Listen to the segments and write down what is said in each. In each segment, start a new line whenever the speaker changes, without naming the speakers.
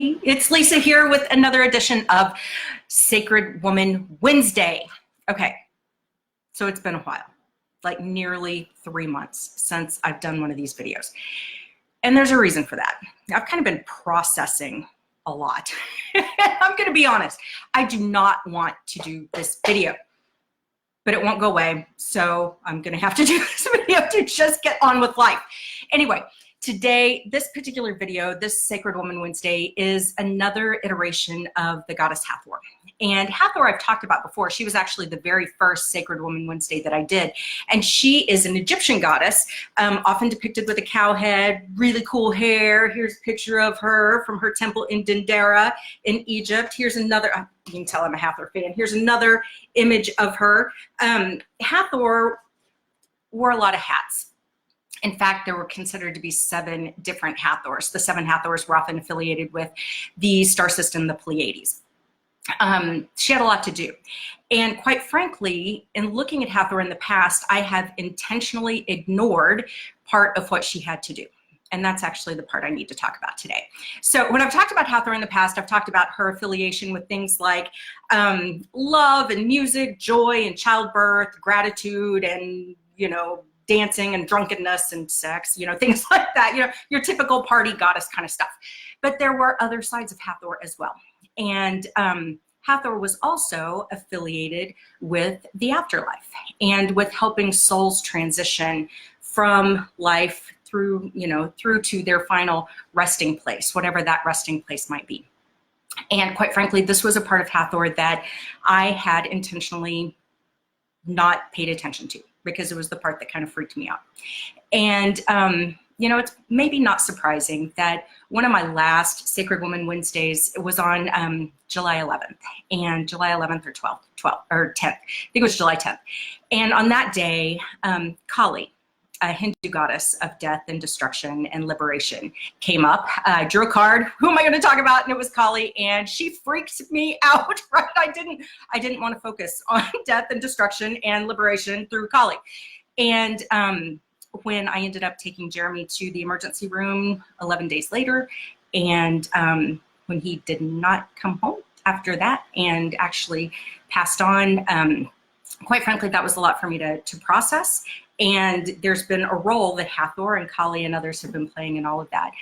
It's Lisa here with another edition of Sacred Woman Wednesday. Okay, so it's been a while, like nearly 3 months since I've done one of these videos. And there's a reason for that. I've kind of been processing a lot. I'm gonna be honest, I do not want to do this video, but it won't go away. So I'm gonna have to do this video to just get on with life. Anyway, today, this particular video, this Sacred Woman Wednesday, is another iteration of the goddess Hathor. And Hathor I've talked about before. She was actually the very first Sacred Woman Wednesday that I did. And she is an Egyptian goddess, often depicted with a cow head, really cool hair. Here's a picture of her from her temple in Dendera in Egypt. Here's another, you can tell I'm a Hathor fan. Here's another image of her. Hathor wore a lot of hats. In fact, there were considered to be 7 different Hathors. The 7 Hathors were often affiliated with the star system, the Pleiades. She had a lot to do. And quite frankly, in looking at Hathor in the past, I have intentionally ignored part of what she had to do. And that's actually the part I need to talk about today. So when I've talked about Hathor in the past, I've talked about her affiliation with things like love and music, joy and childbirth, gratitude, and, dancing and drunkenness and sex, things like that, your typical party goddess kind of stuff. But there were other sides of Hathor as well. And Hathor was also affiliated with the afterlife and with helping souls transition from life through to their final resting place, whatever that resting place might be. And quite frankly, this was a part of Hathor that I had intentionally not paid attention to, because it was the part that kind of freaked me out. And, it's maybe not surprising that one of my last Sacred Woman Wednesdays was on July 11th, and July 11th or 12th or 10th. I think it was July 10th. And on that day, Kali, a Hindu goddess of death and destruction and liberation, came up. I drew a card. Who am I going to talk about? And it was Kali, and she freaked me out. Right? I didn't want to focus on death and destruction and liberation through Kali. And when I ended up taking Jeremy to the emergency room 11 days later, and when he did not come home after that and actually passed on, quite frankly, that was a lot for me to process. And there's been a role that Hathor and Kali and others have been playing in all of that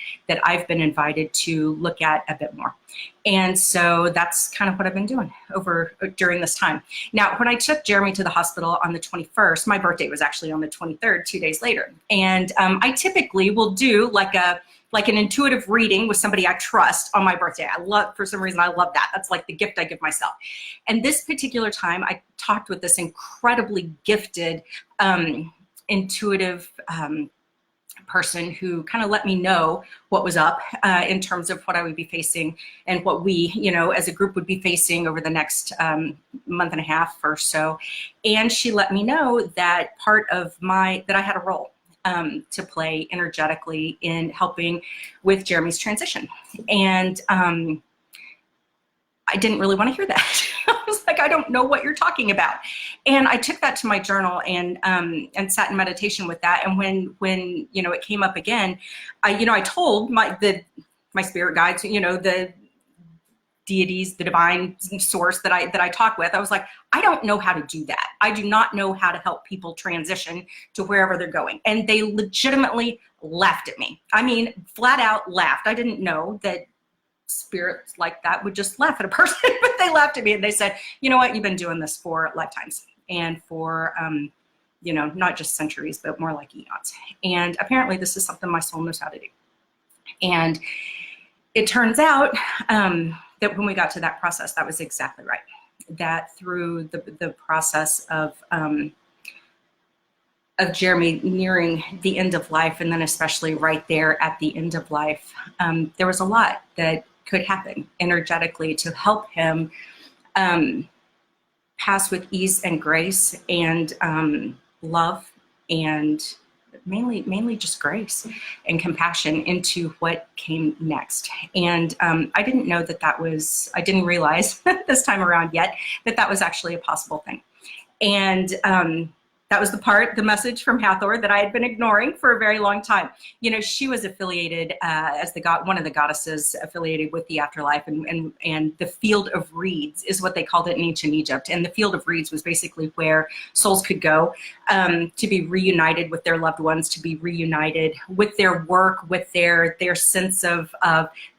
I've been invited to look at a bit more. And so that's kind of what I've been doing during this time. Now, when I took Jeremy to the hospital on the 21st, my birthday was actually on the 23rd, 2 days later. And I typically will do like an intuitive reading with somebody I trust on my birthday. For some reason, I love that. That's like the gift I give myself. And this particular time, I talked with this incredibly gifted, intuitive person who kind of let me know what was up in terms of what I would be facing and what we, as a group would be facing over the next month and a half or so. And she let me know that that I had a role to play energetically in helping with Jeremy's transition. And I didn't really want to hear that. I was like, I don't know what you're talking about. And I took that to my journal and sat in meditation with that. And when it came up again, I told my spirit guides, the deities, the divine source that I talk with, I was like, I don't know how to do that. I do not know how to help people transition to wherever they're going. And they legitimately laughed at me. I mean, flat out laughed. I didn't know that spirits like that would just laugh at a person, but they laughed at me and they said, you know what, you've been doing this for lifetimes and for, not just centuries, but more like eons. And apparently this is something my soul knows how to do. And it turns out that when we got to that process, that was exactly right. That through the process of Jeremy nearing the end of life, and then especially right there at the end of life, there was a lot that could happen energetically to help him pass with ease and grace and love, and mainly just grace and compassion into what came next. And I didn't know I didn't realize this time around yet that was actually a possible thing. And That was the message from Hathor that I had been ignoring for a very long time. You know, she was affiliated as one of the goddesses affiliated with the afterlife, and the field of reeds is what they called it in ancient Egypt. And the field of reeds was basically where souls could go to be reunited with their loved ones, to be reunited with their work, with their sense of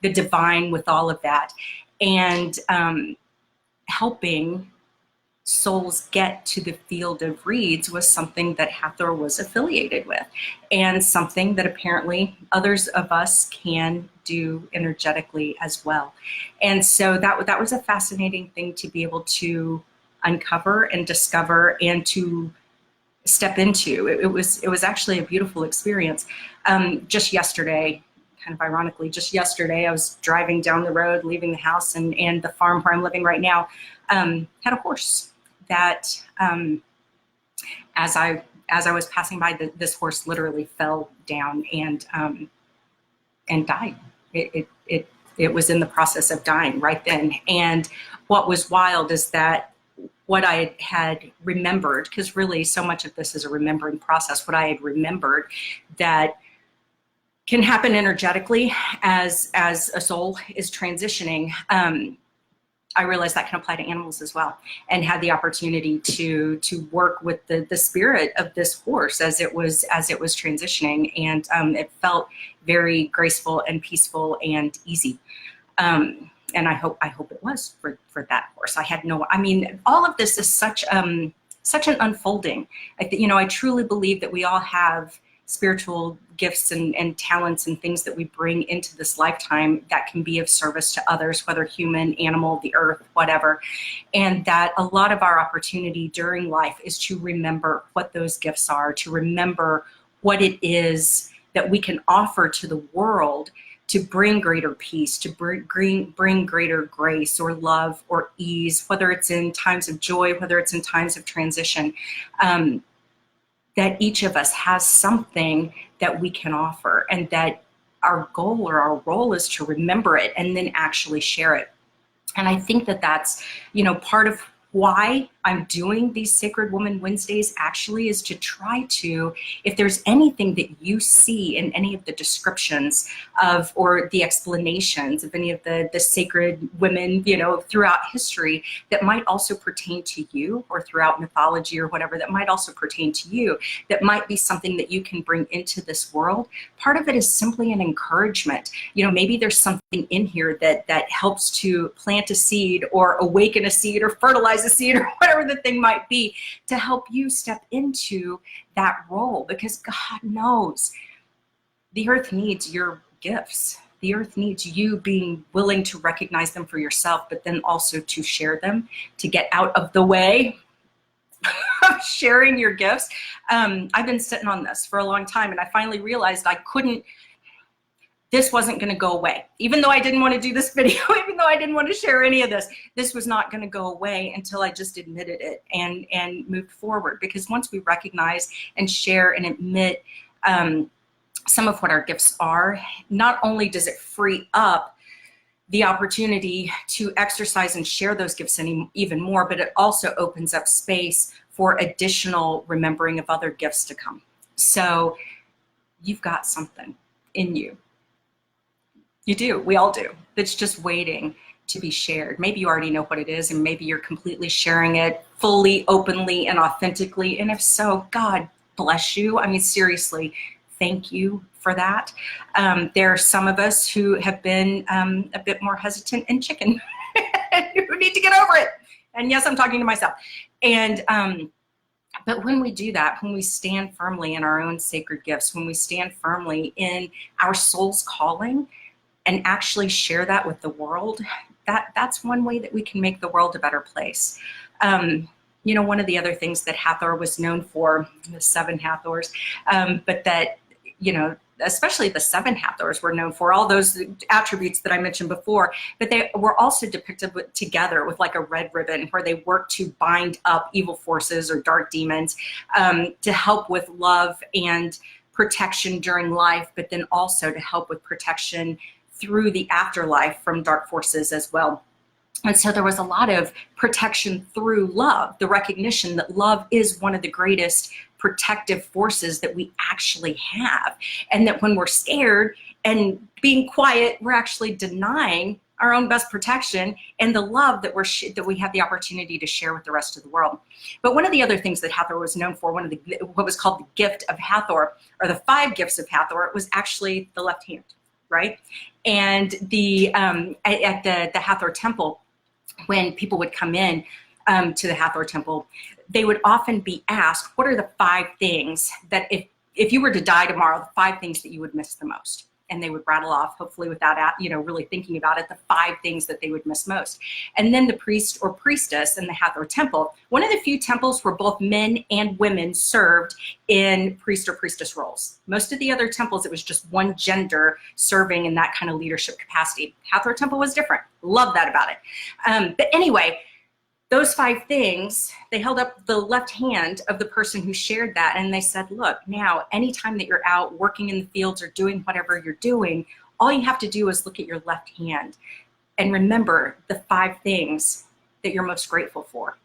the divine, with all of that, and helping souls get to the field of reeds was something that Hathor was affiliated with, and something that apparently others of us can do energetically as well. And so that was a fascinating thing to be able to uncover and discover and to step into. It was actually a beautiful experience. Just yesterday, kind of ironically, just yesterday, I was driving down the road, leaving the house, and the farm where I'm living right now had a horse that as I was passing by, this horse literally fell down and died. It was in the process of dying right then. And what was wild is that what I had remembered, because really so much of this is a remembering process, what I had remembered that can happen energetically as a soul is transitioning, I realized that can apply to animals as well, and had the opportunity to work with the spirit of this horse as it was transitioning, and it felt very graceful and peaceful and easy. And I hope it was for that horse. I mean, all of this is such an unfolding. I truly believe that we all have spiritual gifts and talents and things that we bring into this lifetime that can be of service to others, whether human, animal, the earth, whatever. And that a lot of our opportunity during life is to remember what those gifts are, to remember what it is that we can offer to the world to bring greater peace, to bring greater grace or love or ease, whether it's in times of joy, whether it's in times of transition. That each of us has something that we can offer, and that our goal or our role is to remember it and then actually share it. And I think that that's, part of why I'm doing these Sacred Woman Wednesdays actually is to try to, if there's anything that you see in any of the descriptions of, or the explanations of any of the sacred women, throughout history that might also pertain to you, or throughout mythology or whatever, that might also pertain to you, that might be something that you can bring into this world. Part of it is simply an encouragement. Maybe there's something in here that helps to plant a seed or awaken a seed or fertilize a seed or whatever the thing might be, to help you step into that role, because God knows the earth needs your gifts. The earth needs you being willing to recognize them for yourself, but then also to share them, to get out of the way of sharing your gifts. I've been sitting on this for a long time, and I finally realized this wasn't going to go away. Even though I didn't want to do this video, even though I didn't want to share any of this was not going to go away until I just admitted it and moved forward. Because once we recognize and share and admit some of what our gifts are, not only does it free up the opportunity to exercise and share those gifts even more, but it also opens up space for additional remembering of other gifts to come. So you've got something in you. You do. We all do. It's just waiting to be shared. Maybe you already know what it is, and maybe you're completely sharing it fully, openly, and authentically. And if so, God bless you. I mean, seriously, thank you for that. There are some of us who have been a bit more hesitant and chicken who need to get over it. And yes, I'm talking to myself. And but when we do that, when we stand firmly in our own sacred gifts, when we stand firmly in our soul's calling, and actually share that with the world, that's one way that we can make the world a better place. One of the other things that Hathor was known for, the 7 Hathors, but that, especially the 7 Hathors were known for all those attributes that I mentioned before, but they were also depicted together with like a red ribbon, where they worked to bind up evil forces or dark demons, to help with love and protection during life, but then also to help with protection through the afterlife from dark forces as well. And so there was a lot of protection through love, the recognition that love is one of the greatest protective forces that we actually have. And that when we're scared and being quiet, we're actually denying our own best protection and the love that we have the opportunity to share with the rest of the world. But one of the other things that Hathor was known for, what was called the gift of Hathor, or the 5 gifts of Hathor, was actually the left hand, right? And at the Hathor temple, when people would come in to the Hathor temple, they would often be asked, what are the 5 things that if you were to die tomorrow, the 5 things that you would miss the most? And they would rattle off, hopefully without really thinking about it, the 5 things that they would miss most. And then the priest or priestess in the Hathor temple, one of the few temples where both men and women served in priest or priestess roles. Most of the other temples, it was just one gender serving in that kind of leadership capacity. Hathor temple was different. Love that about it. But anyway, those 5 things, they held up the left hand of the person who shared that, and they said, look, now anytime that you're out working in the fields or doing whatever you're doing, all you have to do is look at your left hand and remember the 5 things that you're most grateful for.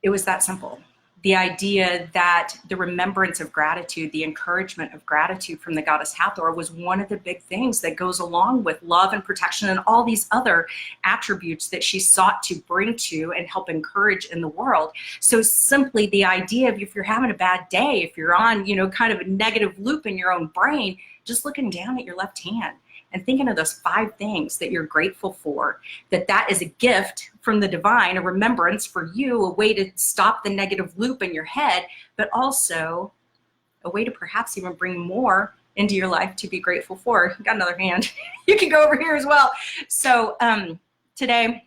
It was that simple. The idea that the remembrance of gratitude, the encouragement of gratitude from the goddess Hathor was one of the big things that goes along with love and protection and all these other attributes that she sought to bring to and help encourage in the world. So simply the idea of if you're having a bad day, if you're on, kind of a negative loop in your own brain, just looking down at your left hand and thinking of those 5 things that you're grateful for, that is a gift from the divine, a remembrance for you, a way to stop the negative loop in your head, but also a way to perhaps even bring more into your life to be grateful for. Got another hand. You can go over here as well. So today,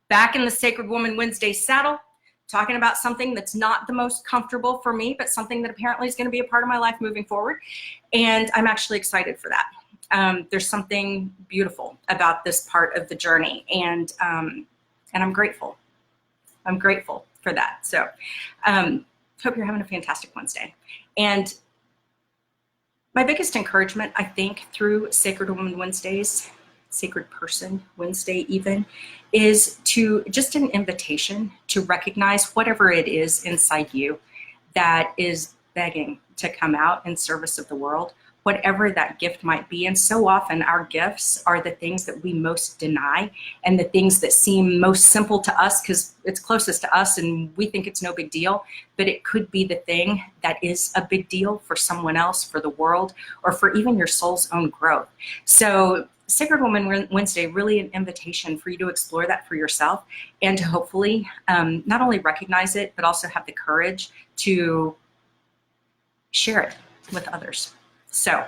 back in the Sacred Woman Wednesday saddle, talking about something that's not the most comfortable for me, but something that apparently is going to be a part of my life moving forward. And I'm actually excited for that. There's something beautiful about this part of the journey, and I'm grateful. I'm grateful for that. So hope you're having a fantastic Wednesday. And my biggest encouragement, I think, through Sacred Woman Wednesdays, Sacred Person Wednesday even, is to just an invitation to recognize whatever it is inside you that is begging to come out in service of the world, whatever that gift might be. And so often our gifts are the things that we most deny and the things that seem most simple to us because it's closest to us and we think it's no big deal, but it could be the thing that is a big deal for someone else, for the world, or for even your soul's own growth. So Sacred Woman Wednesday, really an invitation for you to explore that for yourself and to hopefully not only recognize it, but also have the courage to share it with others. So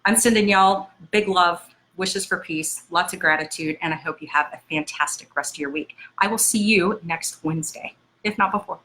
I'm sending y'all big love, wishes for peace, lots of gratitude, and I hope you have a fantastic rest of your week. I will see you next Wednesday, if not before.